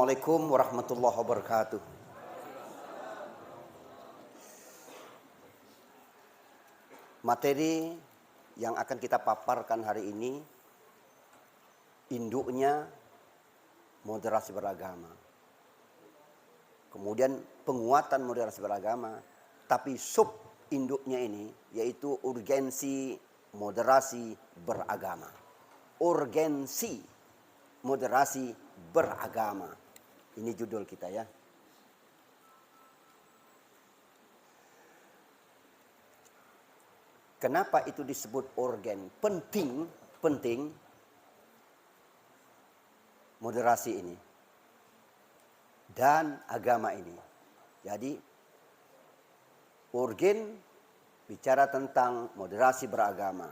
Assalamualaikum warahmatullahi wabarakatuh. Materi yang akan kita paparkan hari ini, induknya moderasi beragama. Kemudian penguatan moderasi beragama, tapi sub induknya ini yaitu urgensi moderasi beragama. Urgensi moderasi beragama. Ini judul kita ya. Kenapa itu disebut urgen? Penting moderasi ini dan agama ini. Jadi urgen bicara tentang moderasi beragama.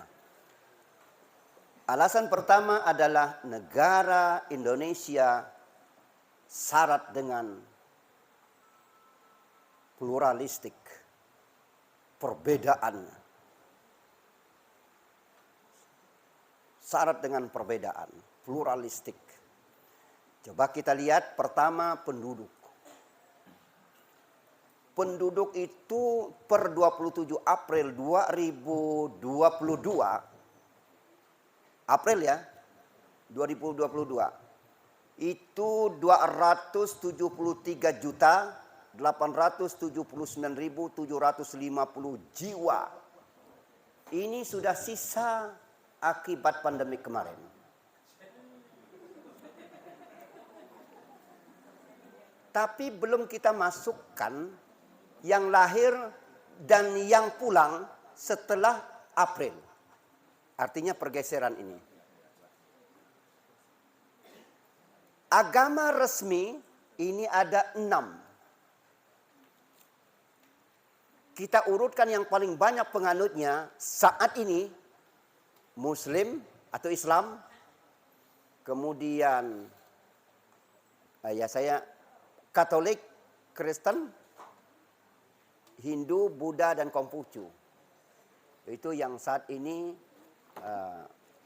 Alasan pertama adalah negara Indonesia syarat dengan pluralistik, perbedaan. Syarat dengan perbedaan, pluralistik. Coba kita lihat pertama penduduk. Penduduk itu per 27 April 2022, April ya, 2022, itu 273.879.750 jiwa. Ini sudah sisa akibat pandemi kemarin. Tapi belum kita masukkan yang lahir dan yang pulang setelah April. Artinya pergeseran ini. Agama resmi ini ada 6. Kita urutkan yang paling banyak penganutnya saat ini. Muslim atau Islam. Kemudian Katolik, Kristen, Hindu, Buddha, dan Konghucu. Itu yang saat ini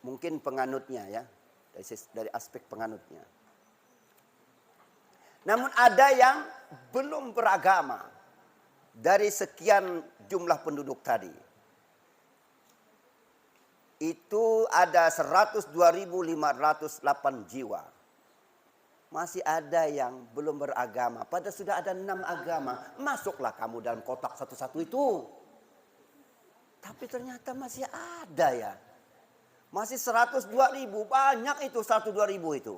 mungkin penganutnya ya, dari aspek penganutnya. Namun ada yang belum beragama dari sekian jumlah penduduk tadi. Itu ada 102.508 jiwa. Masih ada yang belum beragama. Padahal sudah ada 6 agama. Masuklah kamu dalam kotak satu-satu itu. Tapi ternyata masih ada ya. Masih 102.000. Banyak itu 102.000 itu.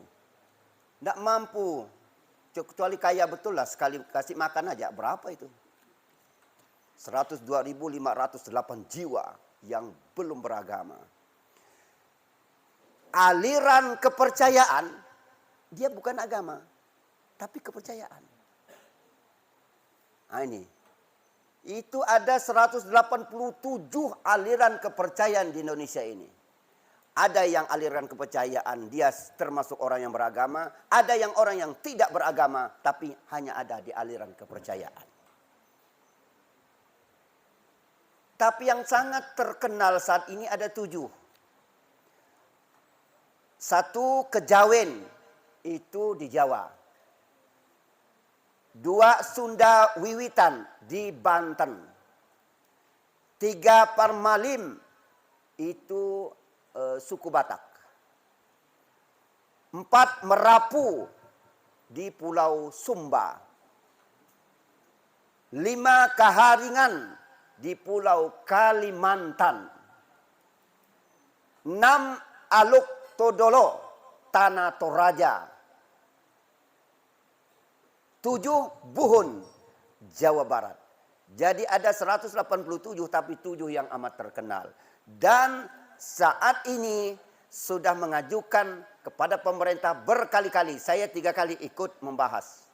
Tidak mampu. Kecuali kaya betul lah. Sekali kasih makan aja. Berapa itu? 102.508 jiwa yang belum beragama. Aliran kepercayaan. Dia bukan agama, tapi kepercayaan. Nah ini. Itu ada 187 aliran kepercayaan di Indonesia ini. Ada yang aliran kepercayaan, dia termasuk orang yang beragama. Ada yang orang yang tidak beragama, tapi hanya ada di aliran kepercayaan. Tapi yang sangat terkenal saat ini ada 7. 1, Kejawen. Itu di Jawa. 2, Sunda Wiwitan di Banten. 3, Parmalim itu suku Batak. 4, Merapu di Pulau Sumba. 5, Kaharingan di Pulau Kalimantan. 6, Aluk Todolo, Tanah Toraja. 7, Buhun, Jawa Barat. Jadi ada 187 tapi 7 yang amat terkenal. Dan saat ini sudah mengajukan kepada pemerintah berkali-kali. Saya 3 kali ikut membahas.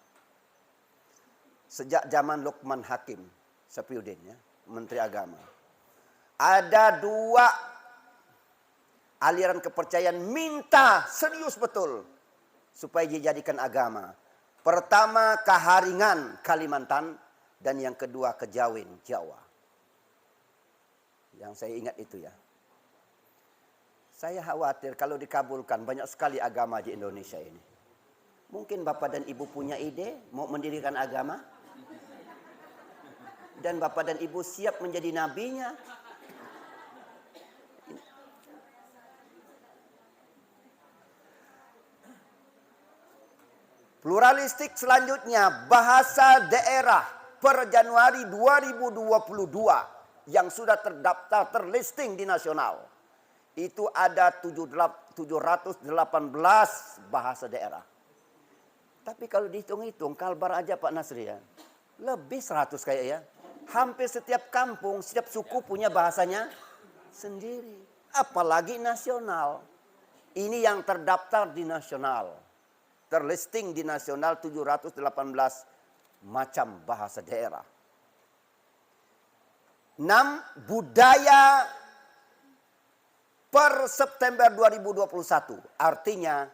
Sejak zaman Lukman Hakim Sapiyuddin ya, Menteri Agama. Ada 2 aliran kepercayaan minta serius betul supaya dijadikan agama. Pertama Kaharingan Kalimantan dan yang kedua Kejawen Jawa. Yang saya ingat itu ya. Saya khawatir kalau dikabulkan banyak sekali agama di Indonesia ini. Mungkin Bapak dan Ibu punya ide mau mendirikan agama. Dan Bapak dan Ibu siap menjadi nabinya. Pluralistik selanjutnya, bahasa daerah per Januari 2022 yang sudah terdaftar terlisting di nasional. Itu ada 718 bahasa daerah. Tapi kalau dihitung-hitung, Kalbar aja Pak Nasri ya, lebih 100 kayak ya. Hampir setiap kampung, setiap suku punya bahasanya sendiri. Apalagi nasional. Ini yang terdaftar di nasional. Terlisting di nasional 718 macam bahasa daerah. 6. Budaya per September 2021. Artinya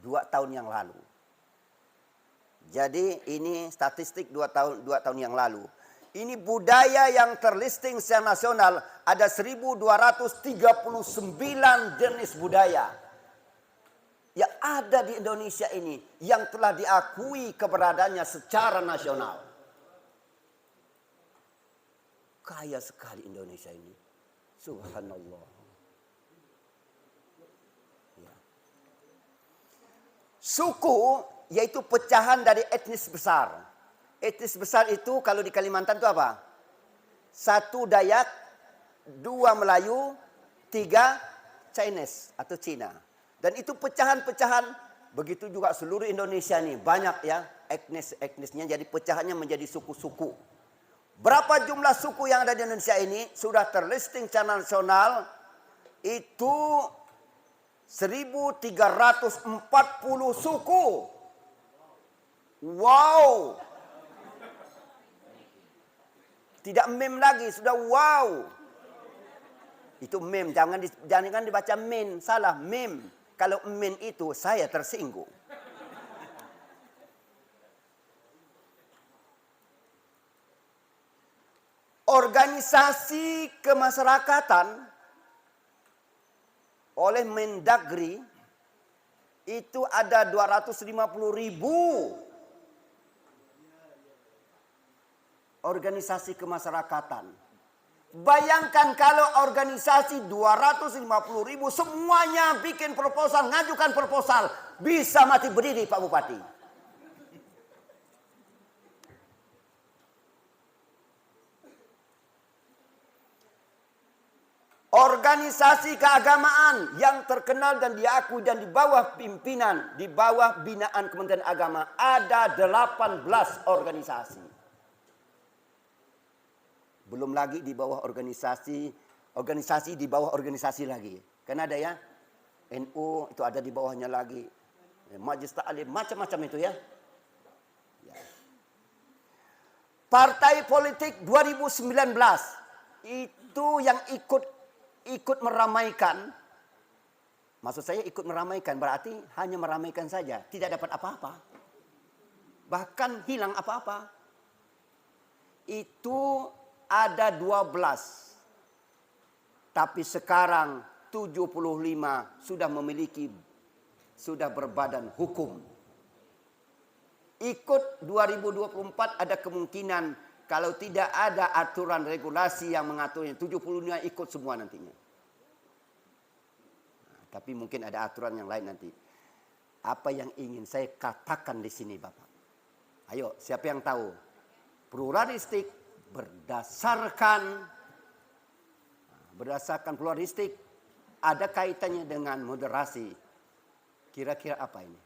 2 tahun yang lalu. Jadi ini statistik 2 tahun yang lalu. Ini budaya yang terlisting secara nasional ada 1239 jenis budaya yang ada di Indonesia ini yang telah diakui keberadaannya secara nasional. Kaya sekali Indonesia ini. Subhanallah. Ya. Suku yaitu pecahan dari etnis besar. Etnis besar itu kalau di Kalimantan itu apa? 1 Dayak, 2 Melayu, 3 Chinese atau Cina. Dan itu pecahan-pecahan, begitu juga seluruh Indonesia nih, banyak ya etnisnya, jadi pecahannya menjadi suku-suku. Berapa jumlah suku yang ada di Indonesia ini, sudah terlisting secara nasional, itu 1340 suku. Wow. Tidak meme lagi, sudah wow. Itu meme, jangan dibaca meme, salah meme. Kalau meme itu saya tersinggung. Organisasi kemasyarakatan oleh Mendagri itu ada 250.000 organisasi kemasyarakatan. Bayangkan kalau organisasi 250.000 semuanya bikin proposal, ngajukan proposal, bisa mati berdiri Pak Bupati. Organisasi keagamaan yang terkenal dan diakui dan di bawah pimpinan, di bawah binaan Kementerian Agama ada 18 organisasi. Belum lagi di bawah organisasi di bawah organisasi lagi. Kan ada ya, NU itu ada di bawahnya lagi. Majelis Ta'lim, macam-macam itu ya. Partai politik 2019 itu yang ikut meramaikan. Maksud saya ikut meramaikan berarti hanya meramaikan saja, tidak dapat apa-apa. Bahkan hilang apa-apa. Itu ada 12. Tapi sekarang 75 sudah berbadan hukum. Ikut 2024 ada kemungkinan kalau tidak ada aturan regulasi yang mengaturnya, 75 ikut semua nantinya. Nah, tapi mungkin ada aturan yang lain nanti. Apa yang ingin saya katakan di sini Bapak? Ayo, siapa yang tahu? Pluralistik berdasarkan pluralistik ada kaitannya dengan moderasi. Kira-kira apa ini?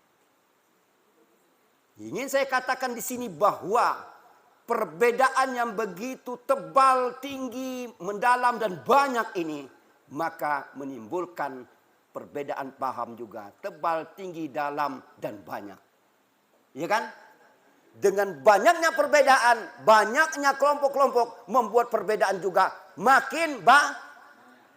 Ingin saya katakan di sini bahwa perbedaan yang begitu tebal, tinggi, mendalam dan banyak ini maka menimbulkan perbedaan paham juga, tebal, tinggi, dalam dan banyak. Iya kan? Dengan banyaknya perbedaan, banyaknya kelompok-kelompok membuat perbedaan juga makin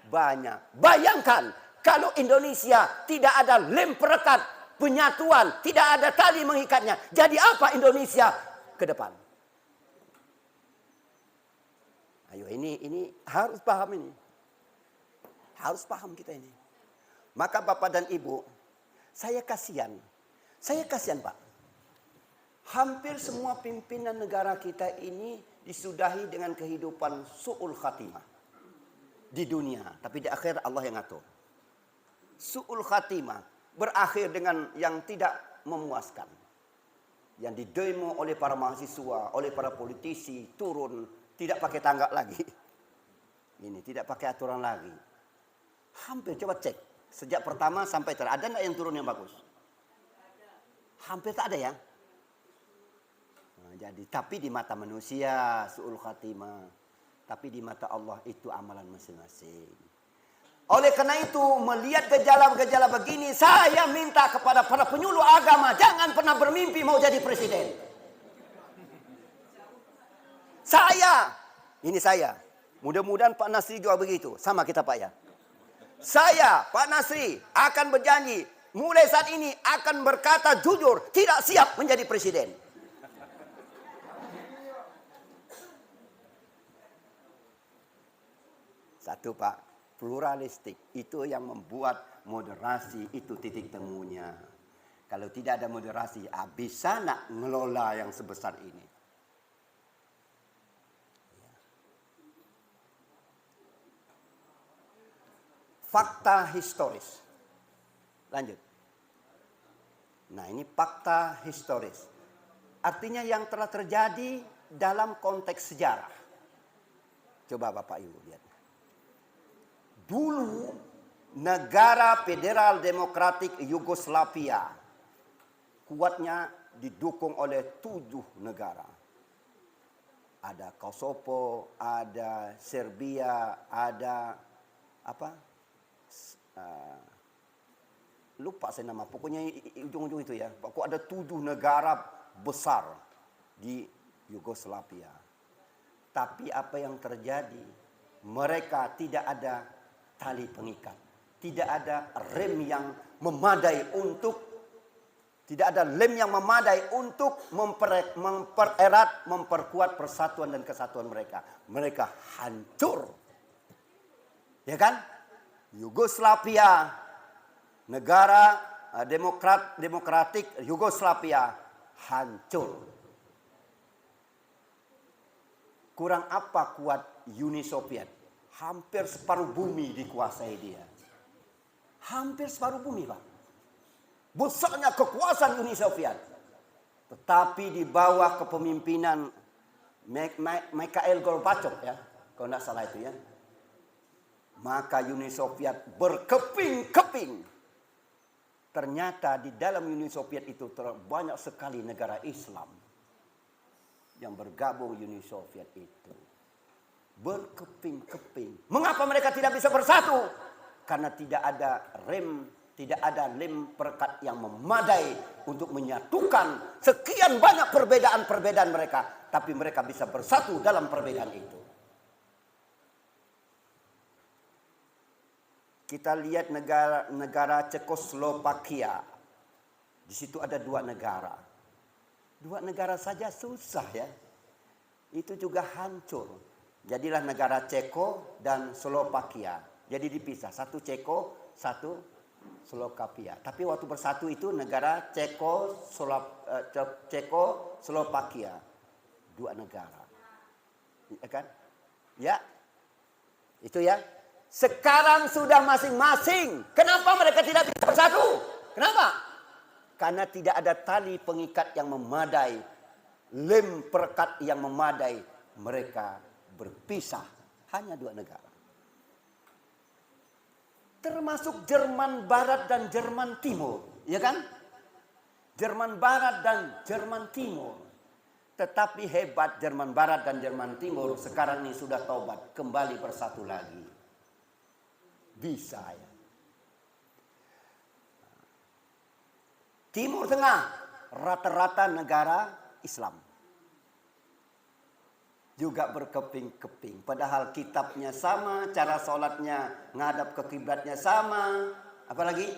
banyak. Bayangkan kalau Indonesia tidak ada lem perekat penyatuan, tidak ada tali mengikatnya. Jadi apa Indonesia ke depan? Ayo ini harus paham ini. Harus paham kita ini. Maka Bapak dan Ibu, saya kasihan. Saya kasihan Pak. Hampir semua pimpinan negara kita ini disudahi dengan kehidupan su'ul khatimah di dunia. Tapi di akhir Allah yang ngatur. Su'ul khatimah berakhir dengan yang tidak memuaskan. Yang didemo oleh para mahasiswa, oleh para politisi, turun, tidak pakai tangga lagi. Ini tidak pakai aturan lagi. Hampir coba cek. Sejak pertama sampai terakhir. Ada nggak yang turun yang bagus? Hampir tak ada ya. Nah, jadi tapi di mata manusia su'ul khatimah. Tapi di mata Allah itu amalan masing-masing. Oleh karena itu melihat gejala-gejala begini, saya minta kepada para penyuluh agama jangan pernah bermimpi mau jadi presiden. Saya. Mudah-mudahan Pak Nasri juga begitu. Sama kita Pak ya. Saya, Pak Nasri, akan berjanji mulai saat ini akan berkata jujur, tidak siap menjadi presiden. Satu Pak, pluralistik itu yang membuat moderasi itu titik temunya. Kalau tidak ada moderasi, bisa nak ngelola yang sebesar ini. Fakta historis. Lanjut. Nah ini fakta historis. Artinya yang telah terjadi dalam konteks sejarah. Coba Bapak Ibu lihat. Dulu negara Federal Demokratik Yugoslavia kuatnya didukung oleh 7 negara. Ada Kosovo, ada Serbia, ada apa? Lupa saya nama, pokoknya ujung-ujung itu ya. Pokoknya ada 7 negara besar di Yugoslavia. Tapi apa yang terjadi? Mereka tidak ada tali pengikat. Tidak ada rem yang memadai untuk mempererat, memperkuat persatuan dan kesatuan mereka. Mereka hancur. Ya kan? Yugoslavia, negara demokratik Yugoslavia hancur. Kurang apa kuat Uni Soviet? Hampir separuh bumi dikuasai dia. Hampir separuh bumi Pak. Besarnya kekuasaan Uni Soviet. Tetapi di bawah kepemimpinan Mikhail Gorbachev ya. Kalau tidak salah itu ya. Maka Uni Soviet berkeping-keping. Ternyata di dalam Uni Soviet itu banyak sekali negara Islam yang bergabung Uni Soviet itu. Berkeping-keping. Mengapa mereka tidak bisa bersatu? Karena tidak ada lem perekat yang memadai untuk menyatukan sekian banyak perbedaan-perbedaan mereka. Tapi mereka bisa bersatu dalam perbedaan itu. Kita lihat negara Cekoslovakia. Di situ ada 2 negara. 2 negara saja susah ya. Itu juga hancur. Jadilah negara Ceko dan Slovakia. Jadi dipisah. Satu Ceko, satu Slovakia. Tapi waktu bersatu itu negara Cekoslovakia. 2 negara. Ya kan? Ya. Itu ya. Sekarang sudah masing-masing. Kenapa mereka tidak bisa bersatu? Kenapa? Karena tidak ada tali pengikat yang memadai. Lem perekat yang memadai. Mereka berpisah. Hanya 2 negara. Termasuk Jerman Barat dan Jerman Timur. Ya kan? Jerman Barat dan Jerman Timur. Tetapi hebat Jerman Barat dan Jerman Timur. Sekarang ini sudah taubat. Kembali bersatu lagi. Bisa ya. Timur Tengah rata-rata negara Islam. Juga berkeping-keping. Padahal kitabnya sama, cara sholatnya ngadap ke kiblatnya sama. Apalagi?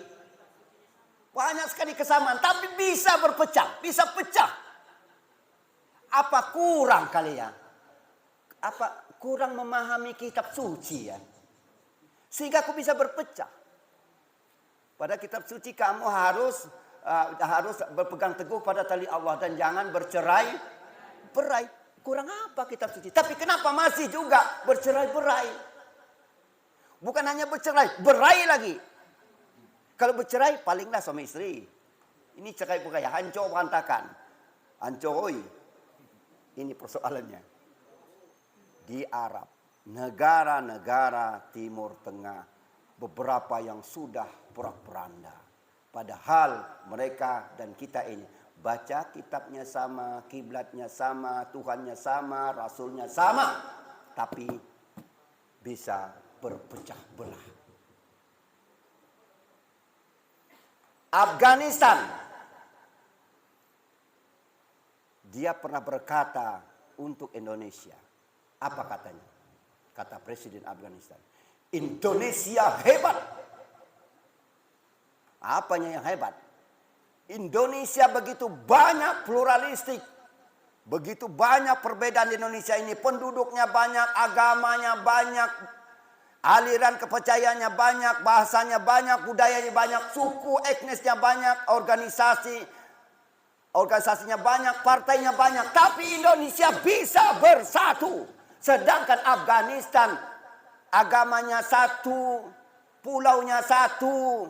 Banyak sekali kesamaan. Tapi bisa berpecah, bisa pecah. Apa kurang kali ya? Apa kurang memahami kitab suci ya? Sehingga aku bisa berpecah. Pada kitab suci kamu harus harus berpegang teguh pada tali Allah dan jangan bercerai-berai. Kurang apa kitab suci? Tapi kenapa masih juga bercerai-berai? Bukan hanya bercerai, berai lagi. Kalau bercerai, palinglah suami istri. Ini cerai-berai, hancur berantakan. Hancur, oi. Ini persoalannya. Di Arab, negara-negara Timur Tengah, beberapa yang sudah porak-poranda. Padahal mereka dan kita ini baca kitabnya sama, kiblatnya sama, Tuhannya sama, Rasulnya sama. Tapi bisa berpecah belah. Afghanistan. Dia pernah berkata untuk Indonesia. Apa katanya? Kata Presiden Afghanistan. Indonesia hebat. Apanya yang hebat? Indonesia begitu banyak pluralistik. Begitu banyak perbedaan di Indonesia ini. Penduduknya banyak, agamanya banyak, aliran kepercayaannya banyak, bahasanya banyak, budayanya banyak, suku etnisnya banyak, organisasinya banyak, partainya banyak. Tapi Indonesia bisa bersatu. Sedangkan Afghanistan agamanya satu, pulaunya satu,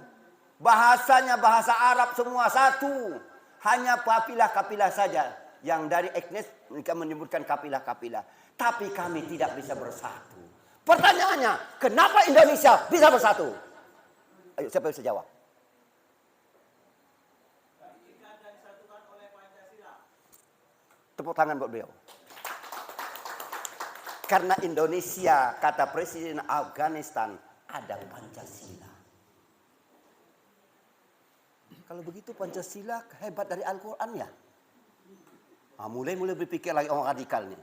bahasanya bahasa Arab semua satu. Hanya kapilah-kapilah saja yang dari etnis mereka menyebutkan kapilah-kapilah. Tapi kami tidak bisa bersatu. Pertanyaannya, kenapa Indonesia bisa bersatu? Ayo, siapa yang bisa jawab? Tepuk tangan buat beliau. Karena Indonesia, kata Presiden Afghanistan, ada Pancasila. Kalau begitu Pancasila hebat dari Al-Quran ya? Mulai berpikir lagi orang radikal nih.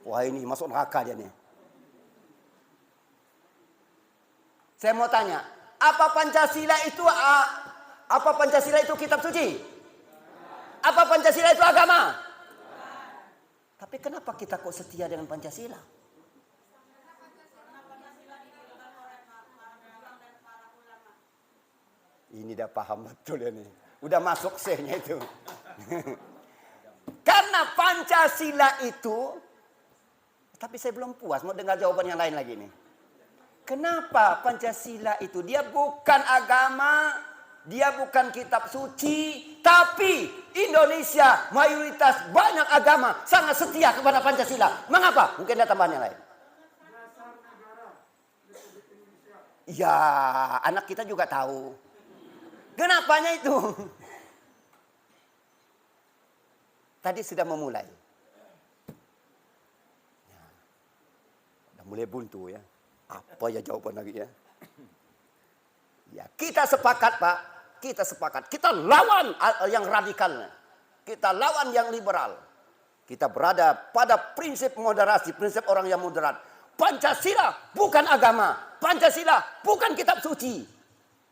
Wah ini masuk neraka dia nih. Saya mau tanya, apa Pancasila itu kitab suci? Apa Pancasila itu agama? Tapi kenapa kita kok setia dengan Pancasila? Ini udah paham betul ya nih. Udah masuk sehnya itu. Karena Pancasila itu, tapi saya belum puas, mau dengar jawaban yang lain lagi nih. Kenapa Pancasila itu? Dia bukan agama, dia bukan kitab suci, tapi Indonesia mayoritas banyak agama sangat setia kepada Pancasila. Mengapa? Mungkin ada tambahan yang lain. Ya, anak kita juga tahu. Kenapanya itu? Tadi sudah memulai. Ya, udah mulai buntu ya. Apa ya jawaban lagi ya? Ya, kita sepakat Pak. Kita sepakat. Kita lawan yang radikalnya. Kita lawan yang liberal. Kita berada pada prinsip moderasi. Prinsip orang yang moderat. Pancasila bukan agama. Pancasila bukan kitab suci.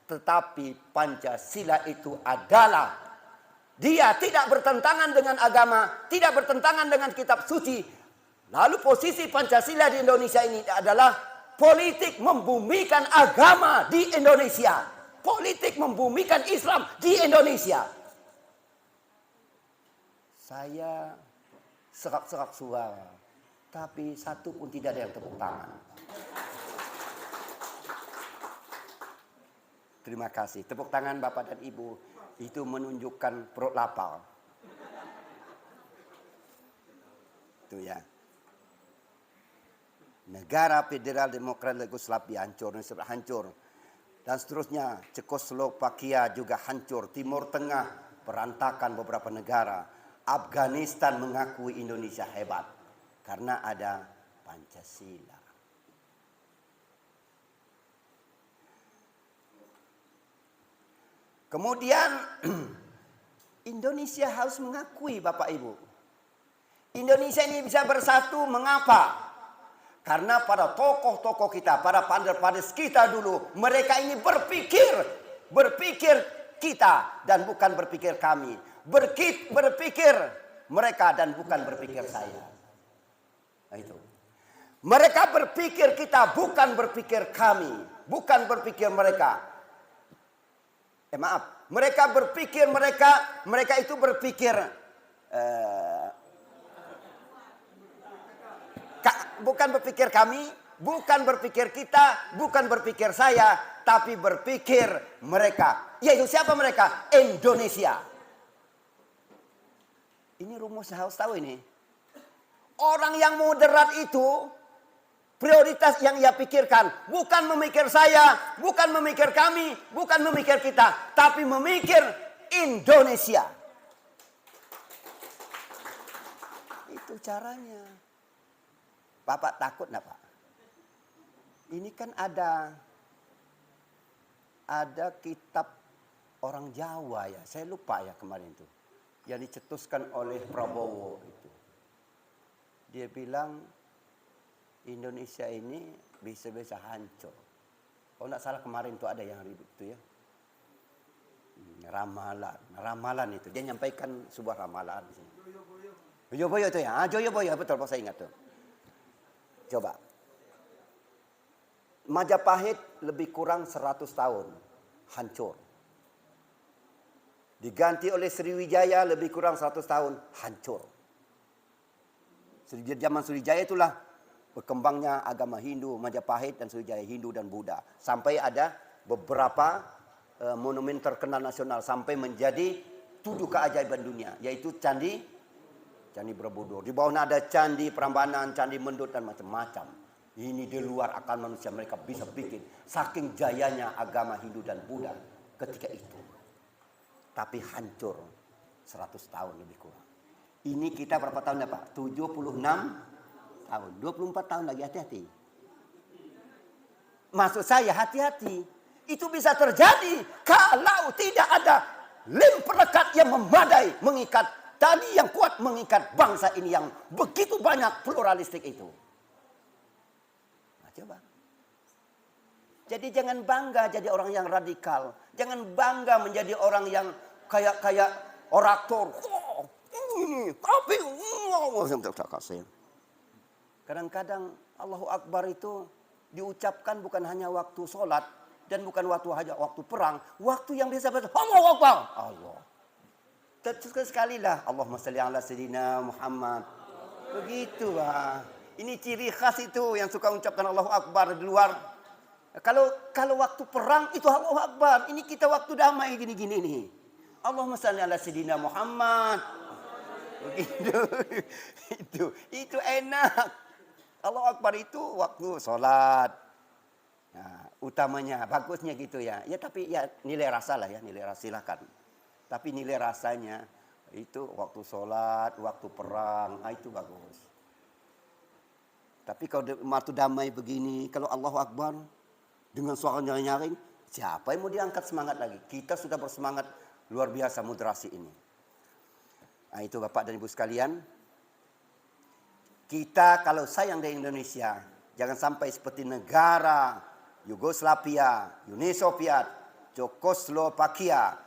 Tetapi Pancasila itu adalah, dia tidak bertentangan dengan agama, tidak bertentangan dengan kitab suci. Lalu posisi Pancasila di Indonesia ini adalah politik membumikan agama di Indonesia. Politik membumikan Islam di Indonesia. Saya serak-serak suara, tapi satu pun tidak ada yang tepuk tangan. Terima kasih. Tepuk tangan Bapak dan Ibu. Itu menunjukkan perut lapar. Itu ya. Negara Federal Demokrat Yugoslavia hancur. Dan seterusnya. Cekoslovakia juga hancur. Timur Tengah berantakan beberapa negara. Afghanistan mengakui Indonesia hebat. Karena ada Pancasila. Kemudian Indonesia harus mengakui Bapak Ibu. Indonesia ini bisa bersatu, mengapa? Karena para tokoh-tokoh kita, para pader-pader kita dulu, mereka ini berpikir kita dan bukan berpikir kami. Berpikir mereka dan bukan berpikir saya. Nah itu. Mereka berpikir kita, bukan berpikir kami. Bukan berpikir mereka. Mereka berpikir, mereka itu berpikir, bukan berpikir kami, bukan berpikir kita, bukan berpikir saya, tapi berpikir mereka. Yaitu siapa mereka? Indonesia. Ini rumus harus tahu ini. Orang yang moderat itu, prioritas yang ia pikirkan bukan memikir saya, bukan memikir kami, bukan memikir kita, tapi memikir Indonesia. Itu caranya. Bapak takut enggak, Pak? Ini kan ada kitab orang Jawa ya, saya lupa ya kemarin itu, yang dicetuskan oleh Prabowo itu. Dia bilang Indonesia ini bisa-bisa hancur. Kalau tidak salah kemarin itu ada yang ribut itu ya. Ramalan itu. Dia nyampaikan sebuah ramalan di sini. Joyo-boyo itu ya. Joyo-boyo betul, saya ingat tuh. Coba. Majapahit lebih kurang 100 tahun hancur. Diganti oleh Sriwijaya lebih kurang 100 tahun hancur. Zaman Sriwijaya itulah berkembangnya agama Hindu, Majapahit dan Sriwijaya, Hindu dan Buddha. Sampai ada beberapa monumen terkenal nasional sampai menjadi 7 keajaiban dunia, yaitu Candi Borobudur. Di bawahnya ada Candi Prambanan, Candi Mendut dan macam-macam. Ini di luar akal manusia mereka bisa bikin. Saking jayanya agama Hindu dan Buddha ketika itu. Tapi hancur 100 tahun lebih kurang. Ini kita berapa tahun ya Pak? 76 tahun. 24 tahun lagi, hati-hati. Maksud saya hati-hati. Itu bisa terjadi kalau tidak ada lem perekat yang memadai mengikat. Tadi yang kuat mengikat bangsa ini yang begitu banyak pluralistik itu. Nah, coba. Jadi jangan bangga jadi orang yang radikal. Jangan bangga menjadi orang yang kayak orator. Tapi kadang-kadang Allahu Akbar itu diucapkan bukan hanya waktu sholat dan bukan waktu perang, waktu yang biasa Allahu Akbar. Allah. Sekali lah Allahumma shalli ala sayyidina Muhammad. Begitu lah. Ini ciri khas itu yang suka ucapkan Allahu Akbar di luar. Kalau waktu perang itu Allahu Akbar. Ini kita waktu damai gini-gini nih. Allahumma shalli ala sayyidina Muhammad. Begitu. Itu enak. Allahu Akbar itu waktu sholat. Nah, utamanya, bagusnya gitu ya. Ya tapi ya nilai rasa lah ya, nilai rasa silakan. Tapi nilai rasanya itu waktu sholat, waktu perang, itu bagus. Tapi kalau waktu damai begini, kalau Allahu Akbar dengan suara nyaring, siapa yang mau diangkat semangat lagi? Kita sudah bersemangat luar biasa moderasi ini. Nah itu Bapak dan Ibu sekalian. Kita kalau sayang dari Indonesia, jangan sampai seperti negara Yugoslavia, Uni Soviet, Czechoslovakia,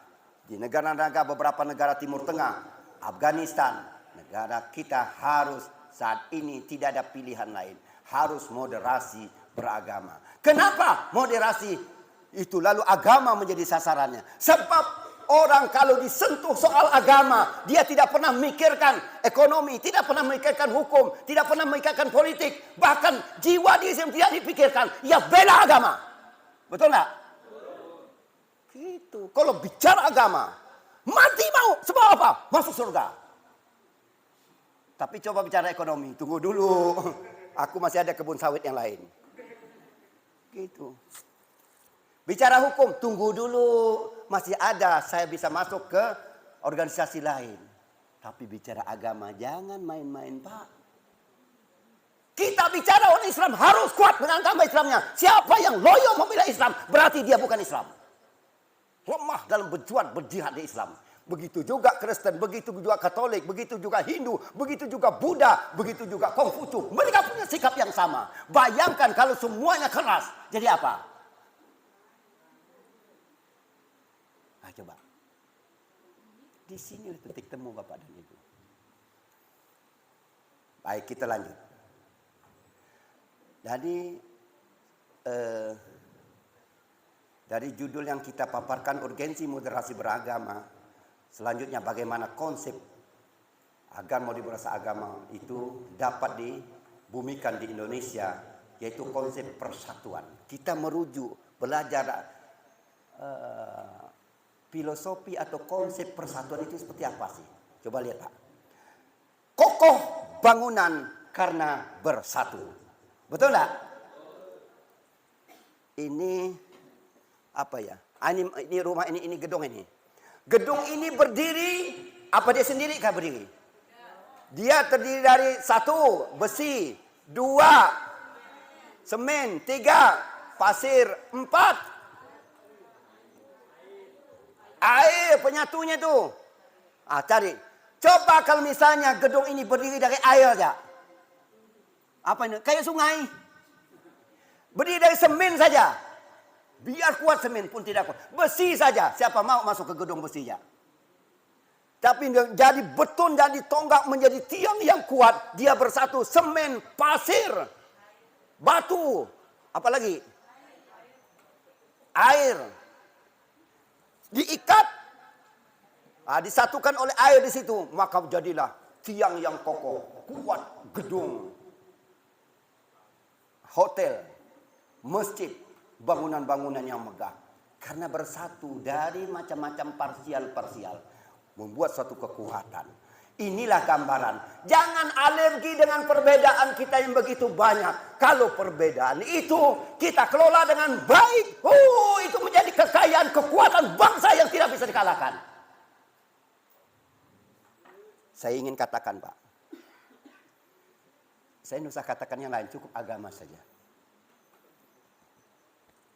di negara-negara beberapa negara Timur Tengah, Afghanistan, negara kita harus saat ini tidak ada pilihan lain. Harus moderasi beragama. Kenapa moderasi itu lalu agama menjadi sasarannya? Sebab orang kalau disentuh soal agama, dia tidak pernah memikirkan ekonomi, tidak pernah memikirkan hukum, tidak pernah memikirkan politik. Bahkan jiwa dia tidak dipikirkan. Ya bela agama. Betul nggak? Gitu. Kalau bicara agama, mati mau. Sebab apa? Masuk surga. Tapi coba bicara ekonomi, tunggu dulu. Aku masih ada kebun sawit yang lain. Gitu. Bicara hukum, tunggu dulu. Masih ada, saya bisa masuk ke organisasi lain. Tapi bicara agama, jangan main-main Pak. Kita bicara orang Islam harus kuat dengan agama Islamnya. Siapa yang loyo membela Islam, berarti dia bukan Islam. Lemah dalam berjuang berjihad di Islam. Begitu juga Kristen, begitu juga Katolik, begitu juga Hindu, begitu juga Buddha, begitu juga Konghucu. Mereka punya sikap yang sama. Bayangkan kalau semuanya keras, jadi apa? Coba. Di sini titik temu Bapak dan Ibu. Baik, kita lanjut. Jadi Dari judul yang kita paparkan, urgensi moderasi beragama. Selanjutnya bagaimana konsep agar moderasi agama itu dapat dibumikan di Indonesia, yaitu konsep persatuan. Kita merujuk, belajar filosofi atau konsep persatuan itu seperti apa sih? Coba lihat Pak. Kokoh bangunan karena bersatu. Betul enggak? Ini apa ya? Ini rumah ini gedung ini. Gedung ini berdiri, apa dia sendiri kah berdiri? Dia terdiri dari 1 besi, 2 semen, 3 pasir, 4 air penyatunya itu. Cari. Coba kalau misalnya gedung ini berdiri dari air aja. Apa ini? Kayak sungai. Berdiri dari semen saja. Biar kuat semen pun tidak kuat. Besi saja. Siapa mau masuk ke gedung besi ya? Tapi jadi beton, jadi tonggak, menjadi tiang yang kuat. Dia bersatu. Semen, pasir, batu. Apalagi? Air. Diikat. Disatukan oleh air di situ. Maka jadilah tiang yang kokoh. Kuat gedung. Hotel. Masjid. Bangunan-bangunan yang megah. Karena bersatu dari macam-macam parsial-parsial. Membuat suatu kekuatan. Inilah gambaran. Jangan alergi dengan perbedaan kita yang begitu banyak. Kalau perbedaan itu kita kelola dengan baik. Itu menjadi kekayaan, kekuatan bangsa yang tidak bisa dikalahkan. Saya ingin katakan Pak. Saya tidak usah katakan yang lain. Cukup agama saja.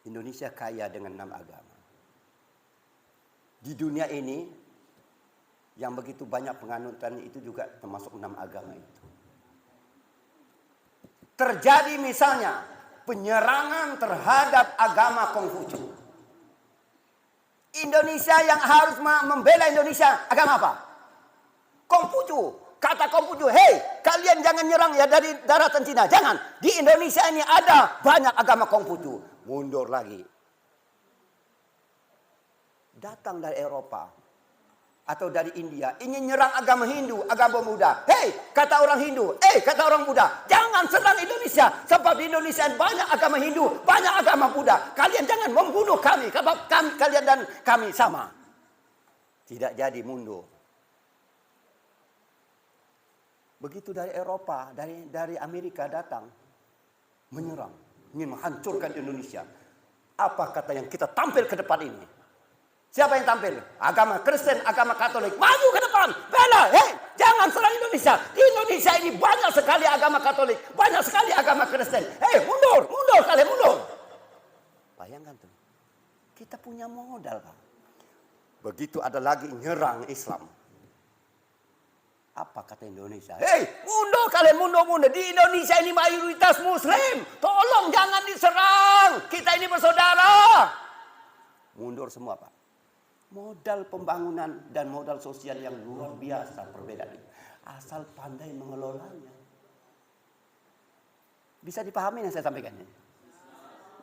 Indonesia kaya dengan 6 agama. Di dunia ini, yang begitu banyak penganutan itu juga termasuk 6 agama itu. Terjadi misalnya penyerangan terhadap agama Konghucu. Indonesia yang harus membela Indonesia, agama apa? Konghucu. Kata Konghucu, hei kalian jangan nyerang ya dari daratan Cina. Jangan. Di Indonesia ini ada banyak agama Konghucu. Mundur lagi. Datang dari Eropa atau dari India, ingin nyerang agama Hindu, agama Buddha. Hei, kata orang Hindu, kata orang Buddha, jangan serang Indonesia, sebab di Indonesia banyak agama Hindu, banyak agama Buddha. Kalian jangan membunuh kami, sebab kalian dan kami sama. Tidak jadi, mundur. Begitu dari Eropa, dari Amerika datang, menyerang, ingin menghancurkan Indonesia. Apa kata yang kita tampil ke depan ini? Siapa yang tampil? Agama Kristen, agama Katolik. Maju ke depan, bela. Jangan serang Indonesia. Di Indonesia ini banyak sekali agama Katolik, banyak sekali agama Kristen. Mundur, kalian mundur. Bayangkan tuh, kita punya modal Pak. Begitu ada lagi nyerang Islam. Apa kata Indonesia? Mundur kalian, mundur. Di Indonesia ini mayoritas Muslim. Tolong jangan diserang. Kita ini bersaudara. Mundur semua Pak. Modal pembangunan dan modal sosial yang luar biasa perbedaan ini. Asal pandai mengelolanya. Bisa dipahami yang saya sampaikan ini?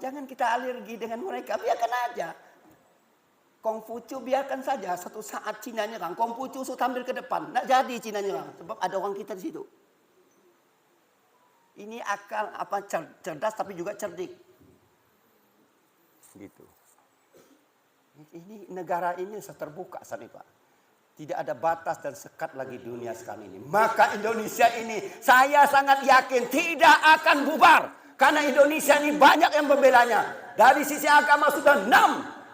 Jangan kita alergi dengan mereka. Biarkan aja. Konghucu biarkan saja. Satu saat Cina nyerang. Konghucu tampil ke depan. Tidak jadi Cina nyerang. Sebab ada orang kita di situ. Ini akal cerdas tapi juga cerdik. Gitu. Ini negara ini terbuka saat ini Pak. Tidak ada batas dan sekat lagi dunia sekarang ini. Maka Indonesia ini saya sangat yakin tidak akan bubar. Karena Indonesia ini banyak yang membelanya. Dari sisi agama sudah 6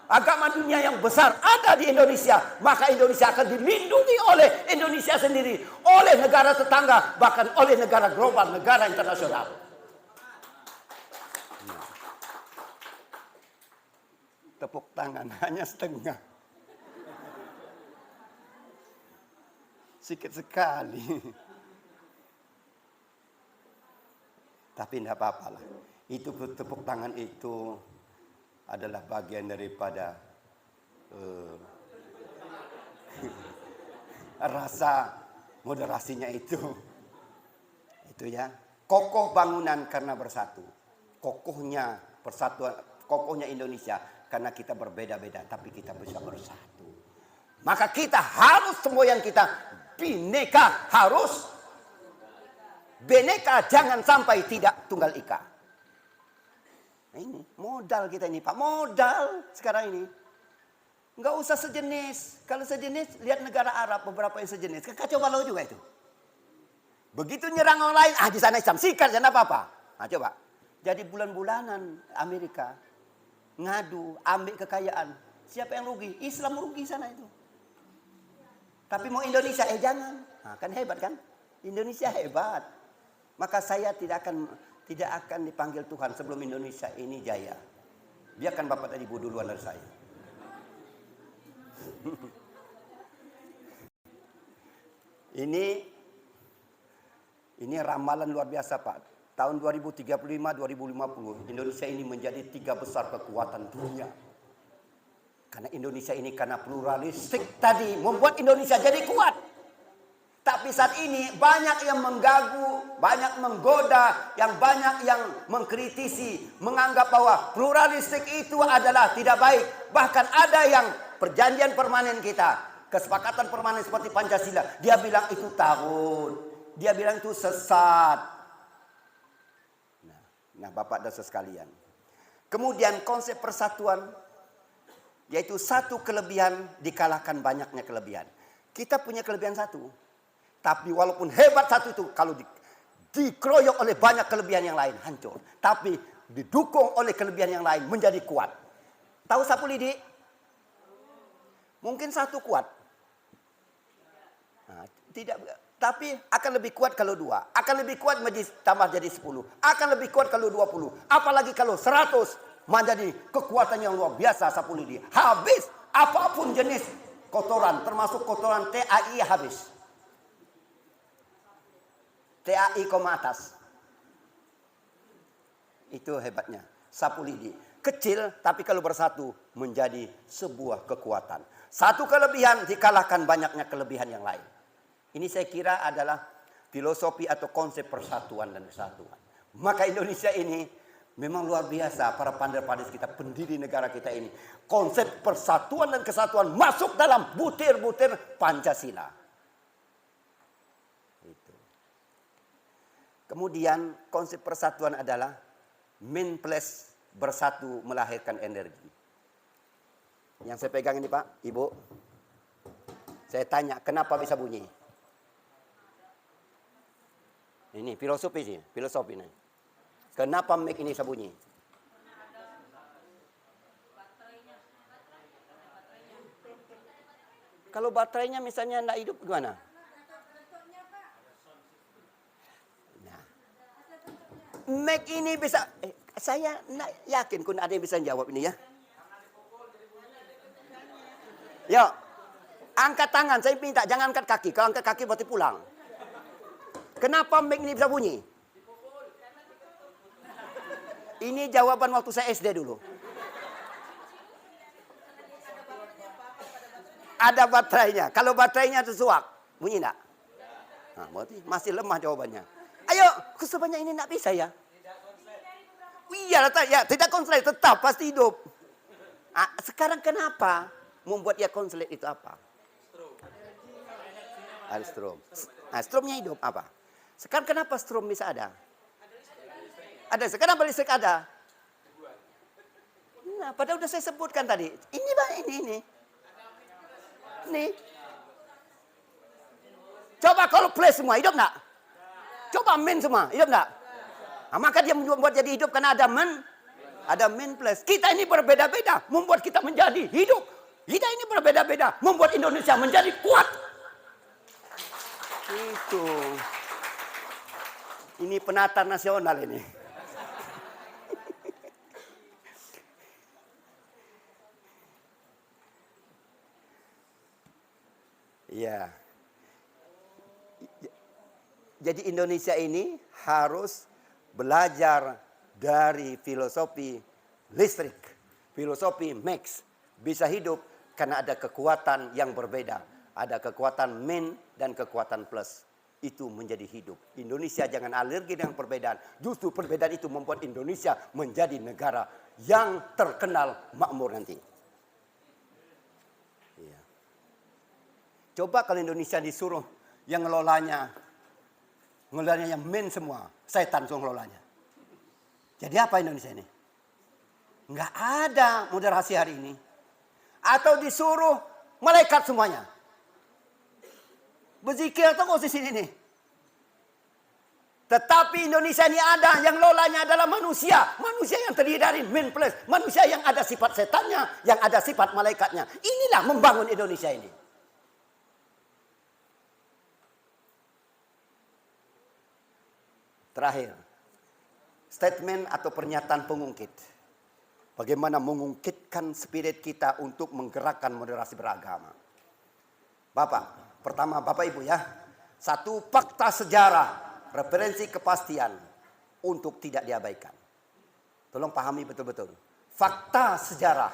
agama dunia yang besar ada di Indonesia. Maka Indonesia akan dilindungi oleh Indonesia sendiri. Oleh negara tetangga. Bahkan oleh negara global, negara internasional. Tepuk tangan hanya setengah. Sikit sekali. Tapi tidak apa-apa lah. Itu tepuk tangan itu adalah bagian daripada rasa moderasinya itu. Itu ya. Kokoh bangunan karena bersatu. Kokohnya persatuan, kokohnya Indonesia Karena kita berbeda-beda, tapi kita bisa bersatu. Maka kita harus semua yang kita bineka harus bineka, jangan sampai tidak tunggal ika. Nah ini modal kita ini Pak, modal sekarang ini. Nggak usah sejenis. Kalau sejenis, lihat negara Arab beberapa yang sejenis. Kacau balau juga itu. Begitu nyerang orang lain, di sana Islam, sikat dan apa-apa. Nah coba. Jadi bulan-bulanan Amerika ngadu, ambil kekayaan. Siapa yang rugi? Islam rugi sana itu. Tapi mau Indonesia, jangan. Nah, kan hebat kan? Indonesia hebat. Maka saya tidak akan dipanggil Tuhan sebelum Indonesia ini jaya. Biarkan Bapak tadi duluan dari saya. Ini ramalan luar biasa Pak. Tahun 2035-2050 Indonesia ini menjadi 3 besar kekuatan dunia. Karena Indonesia ini karena pluralistik tadi membuat Indonesia jadi kuat. Tapi saat ini banyak yang menggagu, banyak menggoda, banyak yang mengkritisi, menganggap bahwa pluralistik itu adalah tidak baik. Bahkan ada yang perjanjian permanen kita, kesepakatan permanen seperti Pancasila, dia bilang itu tahun, dia bilang itu sesat. Nah Bapak dan sekalian. Kemudian konsep persatuan, yaitu satu kelebihan dikalahkan banyaknya kelebihan. Kita punya kelebihan satu. Tapi walaupun hebat satu itu, kalau dikeroyok oleh banyak kelebihan yang lain, hancur. Tapi didukung oleh kelebihan yang lain, menjadi kuat. Tahu sapu lidi? Mungkin satu kuat. Nah, tidak, tapi akan lebih kuat kalau 2. Akan lebih kuat tambah jadi 10. Akan lebih kuat kalau 20. Apalagi kalau 100. Menjadi kekuatan yang luar biasa sapu lidi. Habis apapun jenis kotoran, termasuk kotoran TAI habis. TAI koma atas. Itu hebatnya sapu lidi. Kecil tapi kalau bersatu menjadi sebuah kekuatan. Satu kelebihan dikalahkan banyaknya kelebihan yang lain. Ini saya kira adalah filosofi atau konsep persatuan dan kesatuan. Maka Indonesia ini memang luar biasa, para pandai-pandai kita, pendiri negara kita ini. Konsep persatuan dan kesatuan masuk dalam butir-butir Pancasila. Itu. Kemudian konsep persatuan adalah min plus bersatu melahirkan energi. Yang saya pegang ini Pak, Ibu. Saya tanya, kenapa bisa bunyi? Ini filosofi sih, filosofi nih. Kenapa mic ini bisa bunyi? Kalau baterainya misalnya tidak hidup gimana? Nah, mic ini bisa, saya yakin kun ada yang bisa jawab ini ya. Yuk, angkat tangan, saya minta jangan angkat kaki. Kalau angkat kaki berarti pulang. Kenapa mic ini bisa bunyi? Ini jawaban waktu saya SD dulu. Ada baterainya. Kalau baterainya tersuak, bunyi enggak? Nah, berarti masih lemah jawabannya. Ayo, sebenarnya ini enggak bisa ya? Iya, ya, tidak konslet, tetap pasti hidup. Nah, sekarang kenapa membuat ia konslet itu apa? Ada strom. Nah, stromnya hidup apa? Sekarang kenapa strom bisa ada? Ada, sekarang listrik ada. Nah, padahal udah saya sebutkan tadi. Ini Bang, ini. Nih. Coba kalau play semua, hidup enggak? Coba min semua, hidup enggak? Nah, maka dia membuat jadi hidup karena ada min plus. Kita ini berbeda-beda, membuat kita menjadi hidup. Kita ini berbeda-beda, membuat Indonesia menjadi kuat. Itu. Ini penata nasional ini. Ya. Jadi Indonesia ini harus belajar dari filosofi listrik. Filosofi Max. Bisa hidup karena ada kekuatan yang berbeda. Ada kekuatan min dan kekuatan plus. itu menjadi hidup. Indonesia jangan alergi dengan perbedaan. Justru perbedaan itu membuat Indonesia menjadi negara yang terkenal makmur nanti. Iya. Coba kalau Indonesia disuruh yang ngelolanya yang main semua, setan semua ngelolanya. Jadi apa Indonesia ini? Nggak ada moderasi hari ini. Atau disuruh malaikat semuanya. Berzikir atau posisi ini. Tetapi Indonesia ini ada yang lolanya adalah manusia. Manusia yang terdiri dari min plus. Manusia yang ada sifat setannya, yang ada sifat malaikatnya. Inilah membangun Indonesia ini. Terakhir. Statement atau pernyataan pengungkit. Bagaimana mengungkitkan spirit kita untuk menggerakkan moderasi beragama. Pertama Bapak Ibu ya. Satu, fakta sejarah, referensi kepastian untuk tidak diabaikan. Tolong pahami betul-betul. Fakta sejarah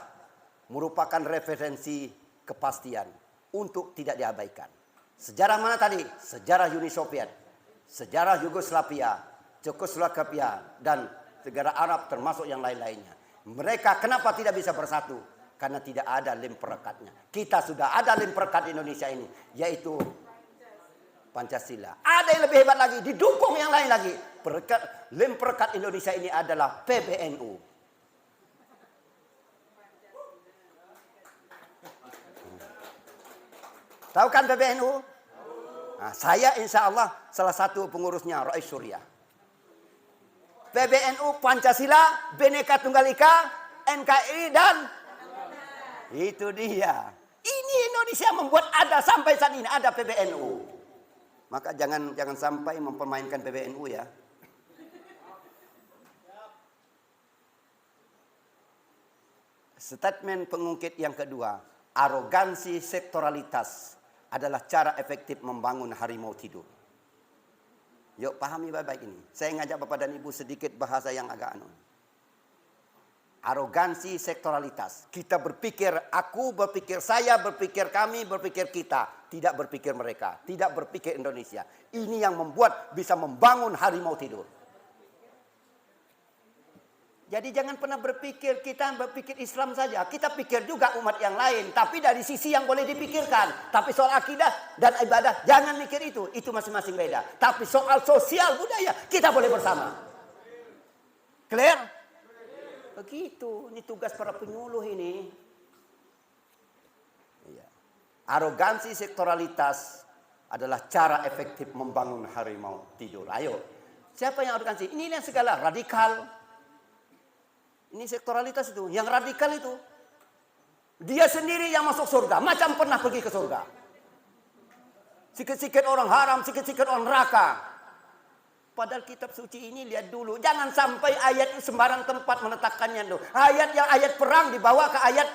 merupakan referensi kepastian untuk tidak diabaikan. Sejarah mana tadi? Sejarah Uni Soviet, sejarah Yugoslavia, Czechoslovakia, dan negara Arab termasuk yang lain-lainnya. Mereka kenapa tidak bisa bersatu? Karena tidak ada lem perekatnya. Kita sudah ada lem perekat di Indonesia ini, yaitu Pancasila. Ada yang lebih hebat lagi, didukung yang lain lagi. Lem perekat Indonesia ini adalah PBNU. Tahu kan PBNU? Nah, saya insya Allah salah satu pengurusnya, Rais Surya. PBNU, Pancasila, Bhinneka Tunggal Ika, NKRI, dan itu dia. Ini Indonesia membuat ada sampai saat ini ada PBNU. Maka jangan sampai mempermainkan PBNU ya. Statement pengungkit yang kedua, arogansi sektoralitas adalah cara efektif membangun harimau tidur. Yuk pahami baik-baik ini. Saya ngajak Bapak dan Ibu sedikit bahasa yang agak arogansi sektoralitas. Kita berpikir aku, berpikir saya, berpikir kami, berpikir kita. Tidak berpikir mereka, tidak berpikir Indonesia. Ini yang membuat bisa membangun harimau tidur. Jadi jangan pernah berpikir kita berpikir Islam saja. Kita pikir juga umat yang lain. Tapi dari sisi yang boleh dipikirkan. Tapi soal akidah dan ibadah jangan mikir itu. Itu masing-masing beda. Tapi soal sosial budaya kita boleh bersama. Clear? Begitu. Ini tugas para penyuluh ini. Iya. Arogansi sektoralitas adalah cara efektif membangun harimau tidur. Ayo. Siapa yang arogansi? Ini yang segala radikal. Ini sektoralitas itu. Yang radikal itu. Dia sendiri yang masuk surga. Macam pernah pergi ke surga. Sikit-sikit orang haram, sikit-sikit orang neraka. Padahal kitab suci ini lihat dulu. Jangan sampai ayat sembarang tempat meletakkannya. Ayat yang ayat perang dibawa ke ayat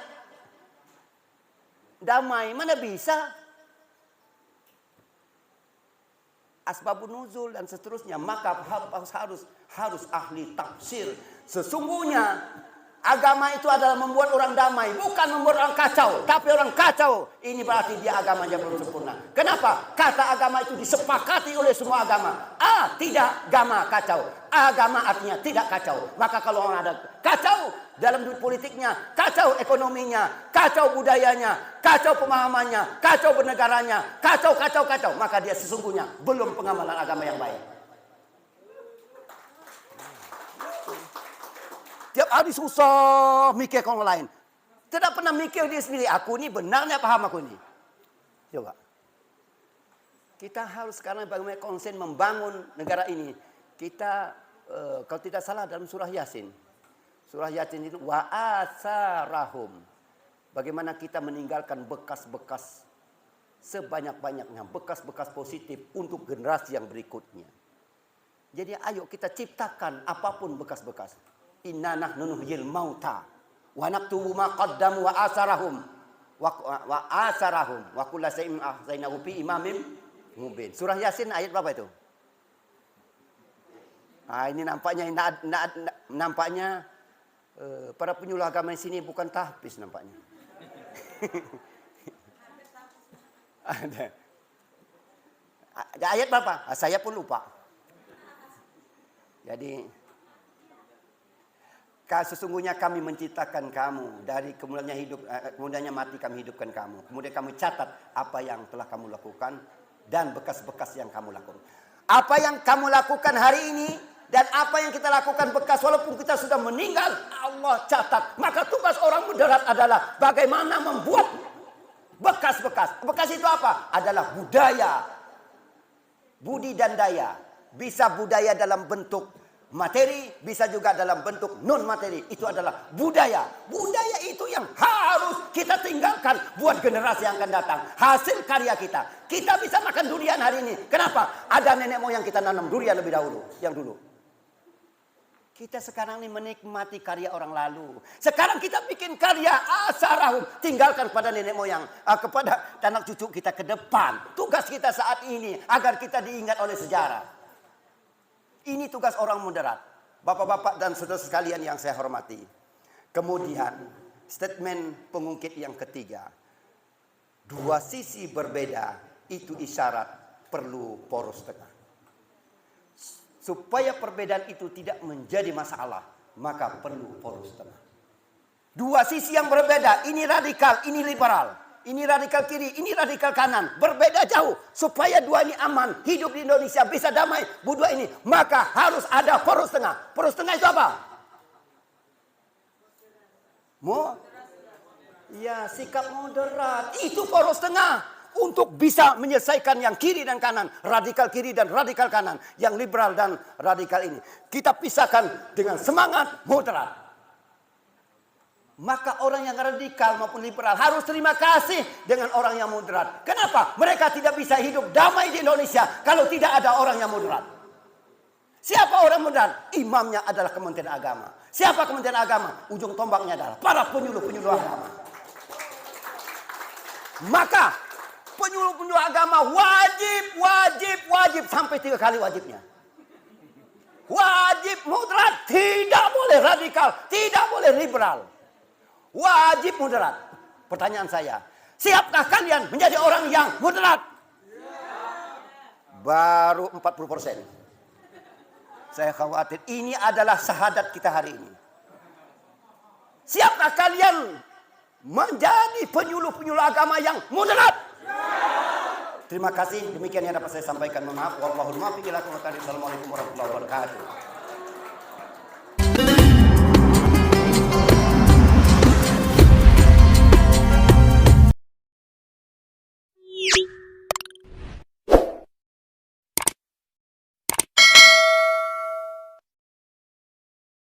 damai. Mana bisa? Asbabun nuzul dan seterusnya. Maka harus ahli tafsir. Sesungguhnya agama itu adalah membuat orang damai, bukan membuat orang kacau. Tapi orang kacau, ini berarti dia agamanya belum sempurna. Kenapa? Kata agama itu disepakati oleh semua agama. Tidak agama kacau. Agama artinya tidak kacau. Maka kalau orang ada kacau dalam politiknya, kacau ekonominya, kacau budayanya, kacau pemahamannya, kacau bernegaranya, kacau. Maka dia sesungguhnya belum pengamalan agama yang baik. Tiap hari susah mikir ke orang lain. Tidak pernah mikir dia sendiri. Aku ini benarnya paham aku ini. Coba. Kita harus sekarang bagaimana konsen membangun negara ini. Kita kalau tidak salah dalam surah Yasin. Surah Yasin itu wa asarahum. Bagaimana kita meninggalkan bekas-bekas sebanyak-banyaknya. Bekas-bekas positif untuk generasi yang berikutnya. Jadi ayo kita ciptakan apapun bekas-bekas. Inna nahnu nuhyil mauta wa naktubu ma qaddamu wa asarahum wa kullu shay'in ahsaynahu fi imamin mubin. Surah Yasin ayat berapa itu? Ini nampaknya para penyuluh agama di sini bukan tahfiz nampaknya. Ada. Ayat berapa? Saya pun lupa. Jadi sesungguhnya kami menciptakan kamu dari kemudiannya hidup, kemudiannya mati kami hidupkan kamu. Kemudian kami catat apa yang telah kamu lakukan dan bekas-bekas yang kamu lakukan. Apa yang kamu lakukan hari ini dan apa yang kita lakukan bekas walaupun kita sudah meninggal, Allah catat. Maka tugas orang moderat adalah bagaimana membuat bekas-bekas. Bekas itu apa? Adalah budaya. Budi dan daya. Bisa budaya dalam bentuk materi, bisa juga dalam bentuk non materi. Itu adalah budaya. Budaya itu yang harus kita tinggalkan buat generasi yang akan datang. Hasil karya kita. Kita bisa makan durian hari ini. Kenapa? Ada nenek moyang kita nanam durian lebih dahulu. Yang dulu. Kita sekarang ini menikmati karya orang lalu. Sekarang kita bikin karya asarahum. Tinggalkan kepada nenek moyang. Kepada anak cucu kita ke depan. Tugas kita saat ini. Agar kita diingat oleh sejarah. Ini tugas orang moderat. Bapak-bapak dan saudara sekalian yang saya hormati. Kemudian statement pengungkit yang ketiga. Dua sisi berbeda. Itu isyarat perlu poros tengah. Supaya perbedaan itu tidak menjadi masalah, maka perlu poros tengah. Dua sisi yang berbeda, ini radikal, ini liberal. Ini radikal kiri, ini radikal kanan. Berbeda jauh. Supaya dua ini aman, hidup di Indonesia bisa damai. Berdua ini, maka harus ada poros tengah. Poros tengah itu apa? Ya, sikap moderat. Itu poros tengah. Untuk bisa menyelesaikan yang kiri dan kanan. Radikal kiri dan radikal kanan. Yang liberal dan radikal ini. Kita pisahkan dengan semangat moderat. Maka orang yang radikal maupun liberal harus terima kasih dengan orang yang moderat. Kenapa? Mereka tidak bisa hidup damai di Indonesia kalau tidak ada orang yang moderat. Siapa orang moderat? Imamnya adalah Kementerian Agama. Siapa Kementerian Agama? Ujung tombaknya adalah para penyuluh-penyuluh agama. Maka penyuluh-penyuluh agama wajib sampai 3 kali wajibnya. Wajib moderat, tidak boleh radikal, tidak boleh liberal. Wajib moderat. Pertanyaan saya, siapkah kalian menjadi orang yang moderat? Baru 40%. Saya khawatir ini adalah syahadat kita hari ini. Siapkah kalian menjadi penyuluh-penyuluh agama yang moderat? Terima kasih. Demikian yang dapat saya sampaikan. Mohon maaf. Wallahul muwaffiq ila aqwamit thoriq. Assalamualaikum warahmatullahi wabarakatuh.